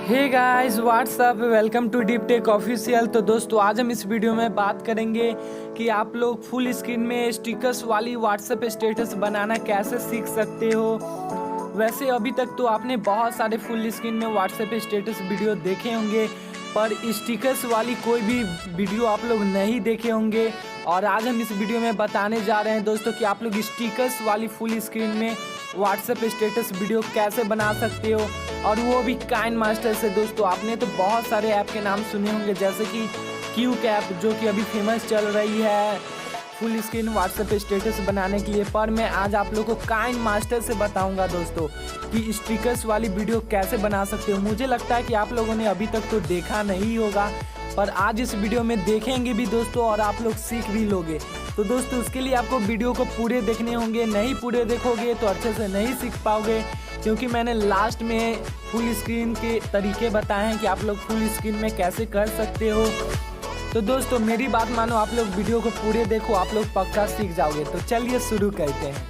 Hey guys what's up, welcome to deep tech official. तो दोस्तों आज हम इस वीडियो में बात करेंगे कि आप लोग फुल स्क्रीन में स्टिकर्स वाली व्हाट्सएप स्टेटस बनाना कैसे सीख सकते हो। वैसे अभी तक तो आपने बहुत सारे फुल स्क्रीन में व्हाट्सएप स्टेटस वीडियो देखे होंगे, पर स्टिकर्स वाली कोई भी वीडियो आप लोग नहीं देखे होंगे। और आज हम इस वीडियो में बताने जा रहे हैं दोस्तों कि आप लोग स्टिकर्स वाली फुल स्क्रीन में व्हाट्सएप स्टेटस वीडियो कैसे बना सकते हो, और वो भी काइनमास्टर से। दोस्तों आपने तो बहुत सारे ऐप के नाम सुने होंगे, जैसे कि क्यूक ऐप जो कि अभी फेमस चल रही है फुल स्क्रीन व्हाट्सएप स्टेटस बनाने के लिए। पर मैं आज आप लोगों को काइनमास्टर से बताऊंगा दोस्तों कि स्टिकर्स वाली वीडियो कैसे बना सकते हो। मुझे लगता है कि आप लोगों ने अभी तक तो देखा नहीं होगा, पर आज इस वीडियो में देखेंगे भी दोस्तों, और आप लोग सीख भी लोगे। तो दोस्तों उसके लिए आपको वीडियो को पूरे देखने होंगे, नहीं पूरे देखोगे तो अच्छे से नहीं सीख पाओगे, क्योंकि मैंने लास्ट में फुल स्क्रीन के तरीके बताए हैं कि आप लोग फुल स्क्रीन में कैसे कर सकते हो। तो दोस्तों मेरी बात मानो, आप लोग वीडियो को पूरे देखो, आप लोग पक्का सीख जाओगे। तो चलिए शुरू करते हैं।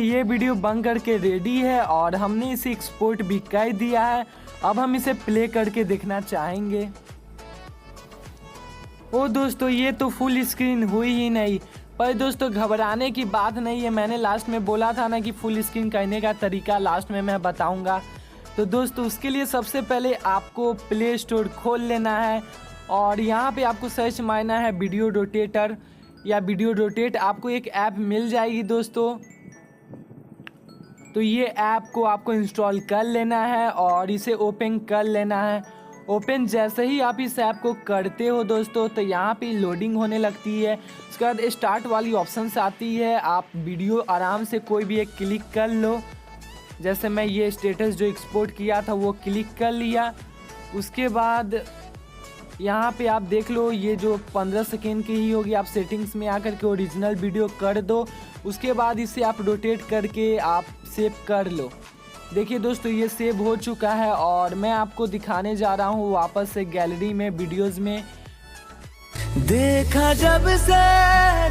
ये वीडियो बन करके रेडी है और हमने इसे एक्सपोर्ट भी कर दिया है। अब हम इसे प्ले करके देखना चाहेंगे। ओ दोस्तों, ये तो फुल स्क्रीन हुई ही नहीं। पर दोस्तों घबराने की बात नहीं है, मैंने लास्ट में बोला था ना कि फुल स्क्रीन करने का तरीका लास्ट में मैं बताऊंगा। तो दोस्तों उसके लिए सबसे पहले आपको प्ले स्टोर खोल लेना है और यहाँ पे आपको सर्च मारना है वीडियो रोटेटर या वीडियो रोटेट। आपको एक ऐप मिल जाएगी दोस्तों। तो ये ऐप को आपको इंस्टॉल कर लेना है और इसे ओपन कर लेना है। ओपन जैसे ही आप इस ऐप को करते हो दोस्तों तो यहाँ पे लोडिंग होने लगती है। उसके बाद स्टार्ट वाली ऑप्शंस आती है। आप वीडियो आराम से कोई भी एक क्लिक कर लो। जैसे मैं ये स्टेटस जो एक्सपोर्ट किया था वो क्लिक कर लिया। उसके बाद यहाँ पे आप देख लो ये जो 15 सेकेंड की ही होगी। आप सेटिंग्स में आकर के ओरिजिनल वीडियो कर दो। उसके बाद इसे आप रोटेट करके आप सेव कर लो। देखिए दोस्तों ये सेव हो चुका है और मैं आपको दिखाने जा रहा हूँ वापस से गैलरी में वीडियोस में। देखा जब से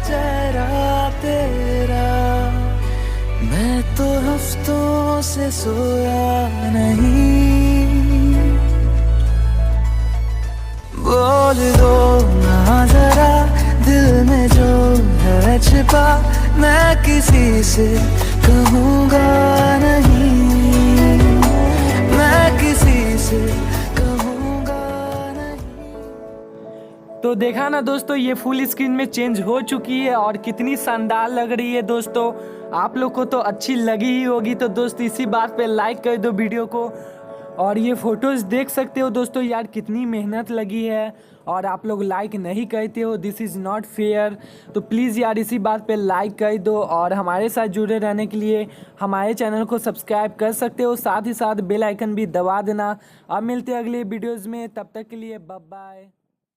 चेहरा तेरा, मैं तो हफ्तों से सोया नहीं। बोल दो ना जरा दिल में जो है छिपा, मैं किसी से कहूँगा नहीं, मैं किसी से कहूँगा नहीं। तो देखा ना दोस्तों, ये फुल स्क्रीन में चेंज हो चुकी है और कितनी शानदार लग रही है दोस्तों। आप लोग को तो अच्छी लगी ही होगी। तो दोस्तों इसी बात पे लाइक कर दो वीडियो को। और ये फोटोज़ देख सकते हो दोस्तों, यार कितनी मेहनत लगी है और आप लोग लाइक नहीं करते हो। This is not fair. तो प्लीज़ यार इसी बात पे लाइक कर दो और हमारे साथ जुड़े रहने के लिए हमारे चैनल को सब्सक्राइब कर सकते हो। साथ ही साथ बेल आइकन भी दबा देना। अब मिलते हैं अगले वीडियोज़ में, तब तक के लिए बाय बाय।